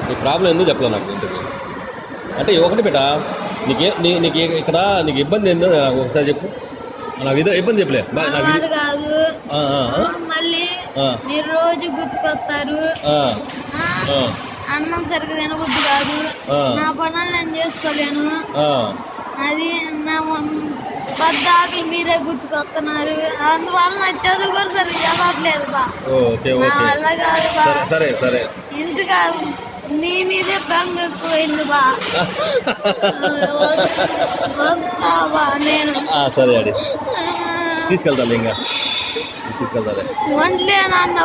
నీ ప్రాబ్లం ఎందుకు చెప్పలే నాకు ఇంటికి అంటే ఒకటి బేటా నీకు ఇక్కడ నీకు ఇబ్బంది ఏందో నాకు ఒకసారి చెప్పు నాకు ఇదో ఇబ్బంది చెప్పలే కాదు మళ్ళీ మీరు రోజు గుర్తుకొస్తారు అన్నం సరిగ్గా తినబుద్ధి కాదు నా పనులు నేను చేసుకోలేను అది నా పద్దాకులు మీరే గుర్తుకొస్తున్నారు అందువల్ల నా చదువు కూడా సరిగ్గా చదవట్లేదు బా నా వల్ల కాదు బా ఇంటికా నీ మీదే బంగ్ ఎక్కువైంది బా వస్తావా నేను సరే అడి తీసుకెళ్తాను ఇంకా తీసుకెళ్తాలే వంటలే నాన్న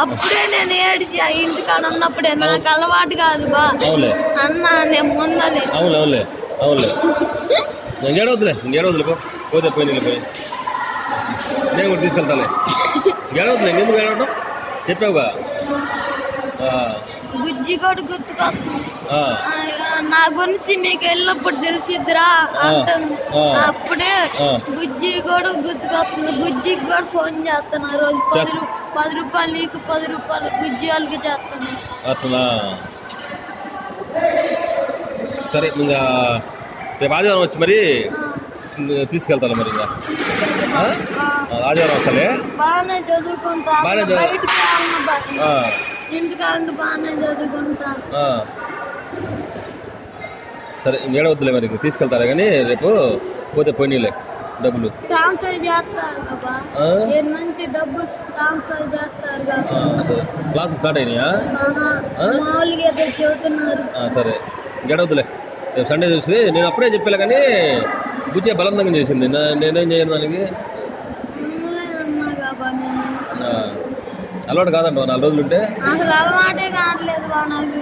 అప్పుడే నేను ఏడిచి ఇంటికాడ ఉన్నప్పుడే నాకు అలవాటు కాదు బా అన్న నేను ముందలే అవునులే ఇంకేడవద్దులే పోతే పోయి పోయి నేను కూడా తీసుకెళ్తాలే ఏడవద్దులే ఎందుకు ఏడవడం చెప్పావుగా గుజ్జి కూడా గుర్తుకొస్తుంది నా గురించి మీకు వెళ్ళినప్పుడు తెలిసిద్దిరా అంటుంది అప్పుడే గుజ్జి కూడా గుర్తుకొస్తుంది గుజ్జికి కూడా ఫోన్ చేస్తాను రోజు 10 రూపాయలు నీకు 10 రూపాయలు గుజ్జి వాళ్ళకి చేస్తాను అట్లా సరే ఇంకా రేపు ఆదివారం వచ్చి మరి తీసుకెళ్తాను మరి ఇంకా ఆదివారం వస్తాలే బాగానే చదువుకుంటా బయటకి ఇంటికాడ బాగానే చదువుకుంటా సరే ఇంకేడవద్దులే మరి తీసుకెళ్తారా కానీ రేపు పోతే పోనీలే డబ్బులు ట్రాన్స్ఫర్ చేస్తారు కదా నుంచి డబ్బులు ట్రాన్స్ఫర్ చేస్తారు క్లాస్ స్టార్ట్ అయినాయా మామూలుగా చెబుతున్నారు సరే ఇంకేడవద్దులే రేపు సండే చూసి నేను అప్పుడే చెప్పలే కానీ బుజ్జే బలవంతంగా చేసింది నేనేం చేయను దానికి అలవాటు కాదంట 4 రోజులు ఉంటే అసలు అలవాటే కావట్లేదు నాకు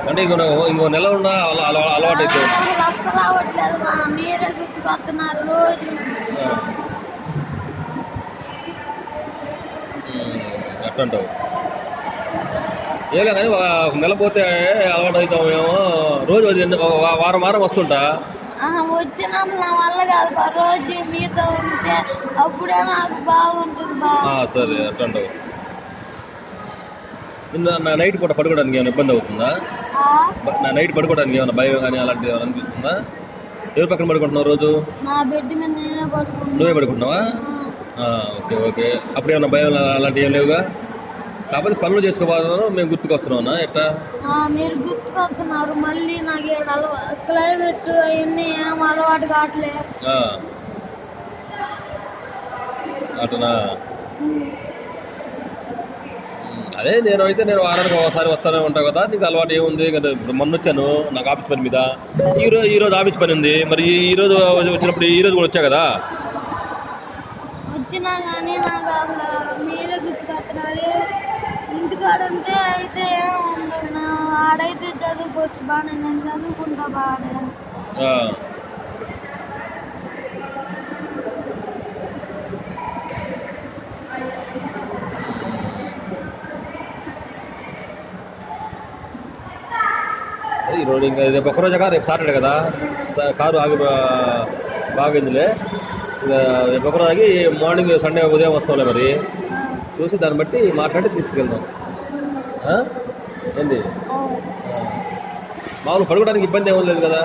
అంటే ఇంకో నెల ఉన్నా అలవాటు అయితే అసలు రావట్లేదు మీరే గుర్తుకొస్తున్నారు రోజు అట్టంటావు ఏలే కానీ నెల పోతే అలవాటు అవుతాం ఏమో రోజు వారం వస్తుంటా వచ్చినప్పుడు నా వల్ల కాదు రోజు మీతో ఉంటే అప్పుడే నాకు బాగుంటుంది సరే అట్టంటావు నా నైట్ పూట పడుకోవడానికి ఏమైనా ఇబ్బంది అవుతుందా నా నైట్ పడుకోవడానికి ఏమైనా భయం కానీ అలాంటిది ఏమైనా అనిపిస్తుందా ఎవరి పక్కన పడుకుంటున్నావు రోజు నా బెడ్ మీద నేనే పడుకుంటున్నా నువ్వే పడుకుంటున్నావా ఓకే అప్పుడు ఏమన్నా భయం అలాంటివి ఏం లేవుగా కాకపోతే పనులు చేసుకోవాలను మేము గుర్తుకొస్తున్నావునా ఎట్లా మీరు గుర్తుకొస్తున్నారు మళ్ళీ నాకు క్లైమేట్ అవన్నీ ఏం అలవాటు కావట్లే అటనా అదే నేను వారానికి ఒకసారి వస్తూనే ఉంటాను కదా నీకు అలవాటు ఏముంది మొన్న వచ్చాను నాకు ఆఫీస్ పని మీద ఈరోజు ఆఫీస్ పని ఉంది మరి ఈరోజు వచ్చినప్పుడు ఈరోజు కూడా వచ్చా కదా వచ్చినా కానీ నాకు అసలు మీరే గుర్తుకొస్తున్నారు ఇంటికాడంటే అయితే ఏముంది ఆడైతే చదువుకోవచ్చు బాగానే నేను చదువుకుంటా బాగా ఈరోజు ఇంకా రేపు ఒక్కరోజుగా రేపు సాటర్డే కదా కారు ఆగి బాగుందిలే ఇంకా రేపు ఒక్కరోజు ఆగి మార్నింగ్ సండే ఉదయం వస్తాంలే మరి చూసి దాన్ని బట్టి మాట్లాడి తీసుకెళ్దాం ఏంది మామూలు పడుకోవడానికి ఇబ్బంది ఏమీ లేదు కదా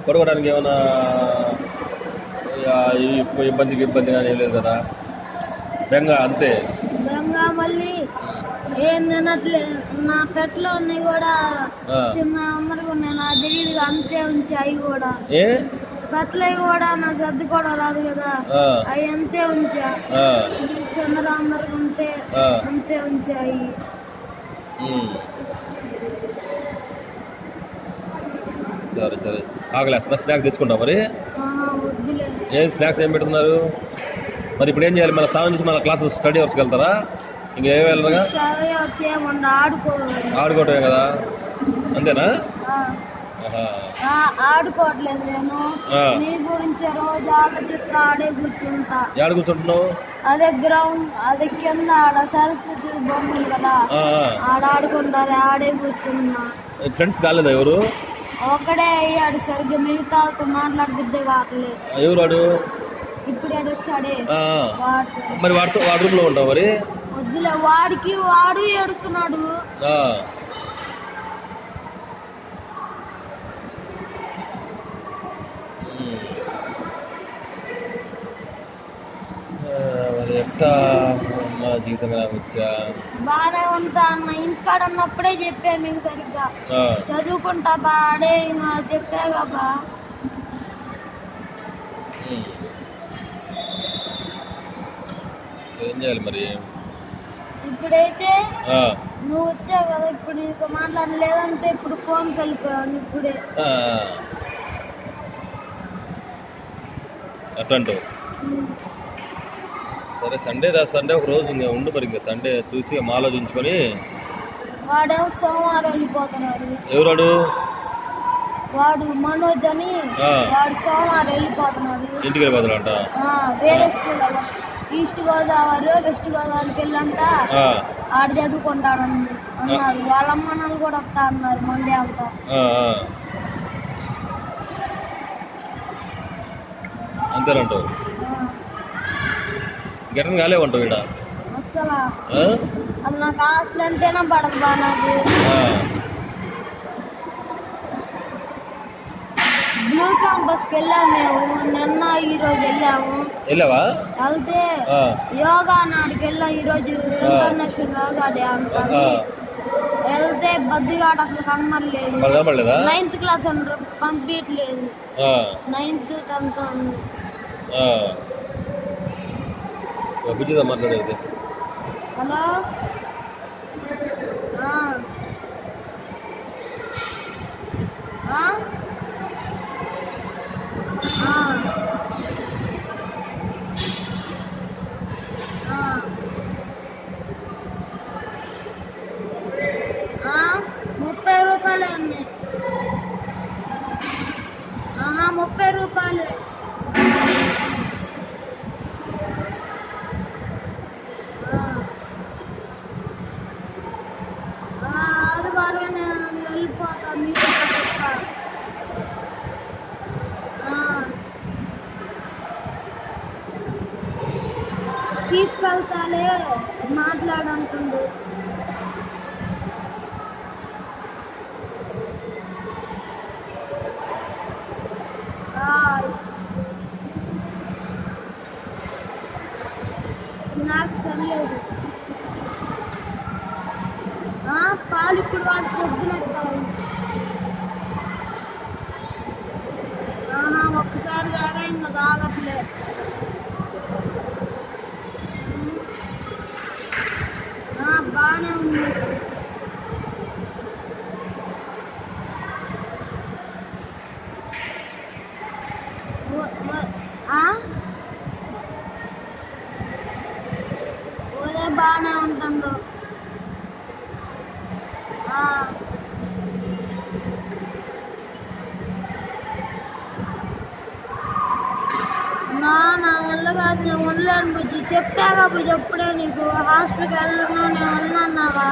పడుకోవడానికి ఏమైనా ఇబ్బంది కానీ ఏం లేదు కదా బెంగ అంతే మళ్ళీ ఏం తినట్లే నా పెట్లో ఉన్నాయి కూడా చిన్న అమ్మరు ఉన్నాయి నాకు తెలియదు అంతే ఉంచాయి కూడా పెట్లవి కూడా నా సర్దుకోవడం రాదు కదా అవి అంతే ఉంచా చంద్రాందరికి ఉంటే అంతే ఉంచాయి సరే సరే ఆకలేస్తున్నా స్నాక్స్ తెచ్చుకుంటాం మరి ఏం స్నాక్స్ ఏం పెడుతున్నారు మరి ఇప్పుడు ఏం చేయాలి మన స్నానం చేసి మన క్లాస్ స్టడీ అవర్స్కి వెళ్తారా ఇంకేం వెళ్ళరుగా ఆడుకోవటమే కదా అంతేనా ఆడుకోవట్లేదు నేను మీ గురించి రోజు ఆడే కూర్చుంటా ఆడ కూర్చుంటున్నావు అదే గ్రౌండ్ అదే కింద ఆడ సరస్వతి బొమ్మలు కదా ఆడుకుంటారు ఆడే కూర్చున్నా ఫ్రెండ్స్ కాలేదా ఎవరు ఒకడే అయ్యాడు సరిగ్గా మిగతా మాట్లాడుద్దే కావట్లేదు ఎవరు ఇప్పుడు వచ్చాడే ఆ, వాడు మరి వాడి రూమ్లో ఉంటావు మరి. వద్దులే, వాడు ఎడుతున్నాడు. ఆ. మరి ఎట్లా మా జీవితం ఎలా వచ్చా? బాగానే ఉంటా అన్న, ఇంటికాడ ఉన్నప్పుడే చెప్పా మీకు సరిగ్గా. చదువుకుంటా బాడే చెప్పాగా బా. ఏం చేయాలి మరి? ఇప్పుడైతే నువ్వు వచ్చావు కదా, ఇప్పుడు నీకు మాట్లాడలేదంటే ఇప్పుడు ఫోన్కి వెళ్ళిపోయాను ఇప్పుడే. అట్టంటావు. సరే సండే ఒక రోజు ఇంకా ఉండు మరి. ఇంకా సండే చూసి ఆలోచించుకొని. వాడేమో సోమవారం వెళ్ళిపోతున్నాడు. ఎవరాడు? వాడు మనోజ్ అని. వాడు సోమవారం వెళ్ళిపోతున్నాడు. ఇంటికి వెళ్ళిపోతాడంట. వేరే స్కూల్ ఈస్ట్ గోదావరి వెస్ట్ గోదావరికి వెళ్ళంట. ఆడ చదువుకుంటాడని అన్నారు. వాళ్ళ అమ్మ నాన్న కూడా వస్తా అన్నారు మండే అంతా. అంతేనంటావు. గెటన్ కాలే ఉంటావు ఇక్కడ అసలు. అది నాకు హాస్టల్ అంటేనే పడదు బా. నాకు బ్లూ క్యాంపస్కి వెళ్ళాము మేము నిన్న, ఈరోజు వెళ్ళావా? వెళ్తే యోగా నాడికి వెళ్ళాం. ఈరోజు ఇంటర్నేషనల్ యోగా డే అంటారు. వెళ్తే బద్దిగాడు అసలు కనబడలేదు. 9th క్లాస్ పంపించలేదు. 9th 10th. బుజ్జిగా మాట్లాడేది. హలో. ₹30 ఉన్నాయి. 30 ఆదివారం నేను వెళ్ళిపోతా. మీకు తీసుకెళ్తాలే మాట్లాడంటుండు. స్నాక్స్ తినలేదు. పాలు ఇప్పుడు వాడు పొద్దునెత్తారు. ఒక్కసారి తాగా ఇంకా తాగట్లే. బాగానే ఉంది. బాగానే ఉంటుండు. నా వల్ల కాదు, నేను ఉండలేను బుజ్జి. చెప్పాగా బుజ్జి ఎప్పుడే నీకు హాస్టల్కి వెళ్ళను నేను ఉన్నాగా.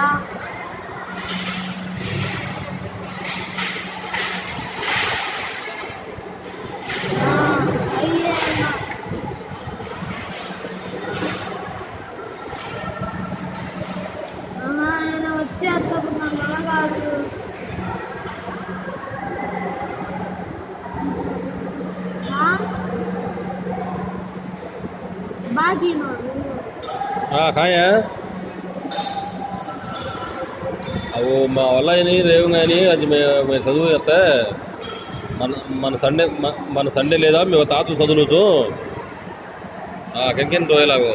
ఆయన వచ్చేటప్పుడు నా వల్ల కాదు. కాయా అవు మా వల్ల రేవు కానీ అది మేము చదువు చేస్తే మన సండే లేదా మేము తాత చదువులుచు ಕೆಂಕೆನ್ ರೋಯಲಾಗೋ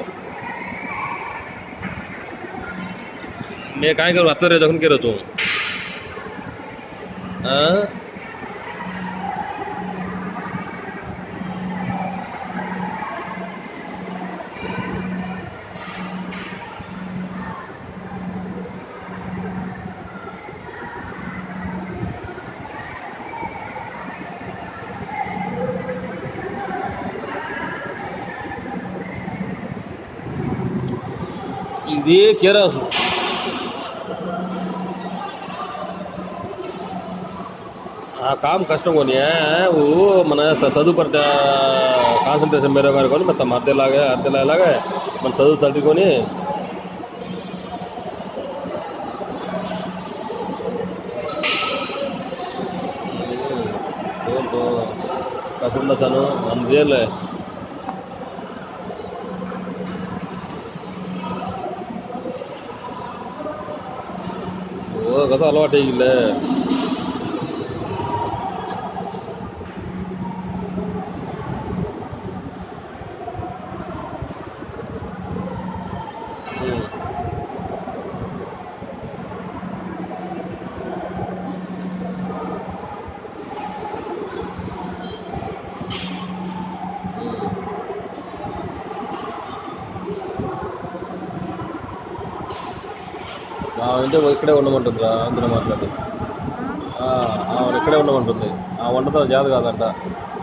मैं काय करू आता रे जखन केरो तू ఇది కేరాసు काम कष्ट कोणी आहे मन चदू पडता కాన్సన్ట్రేషన్ మేర మేరకొని మొత్తం అర్థలాగా మనం చదువు చదువుకొని కాకుండా తను అందులే ఓ కదా అలవాటు అయ్యిలే అంటే ఇక్కడే ఉండమంటుందిరా అందులో మాట్లాడి ఆవిడ ఇక్కడే ఉండమంటుంది ఆ వంటతో జాత కాదంట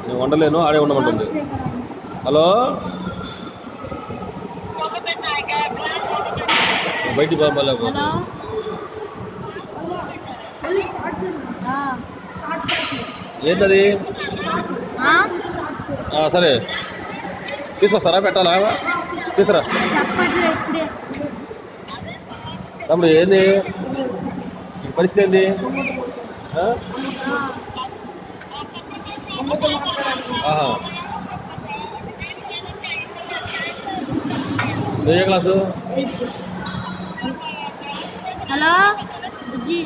నేను వండలేను ఆడే ఉండమంటుంది హలో బయటికి పంపలేకపోతే ఏంటది సరే తీసుకొస్తారా పెట్టాలా తీసుకురా తమ్ముడు ఏంది పరిస్థితి ఏంది ఆహా ఏ క్లాసు హలో బుజ్జి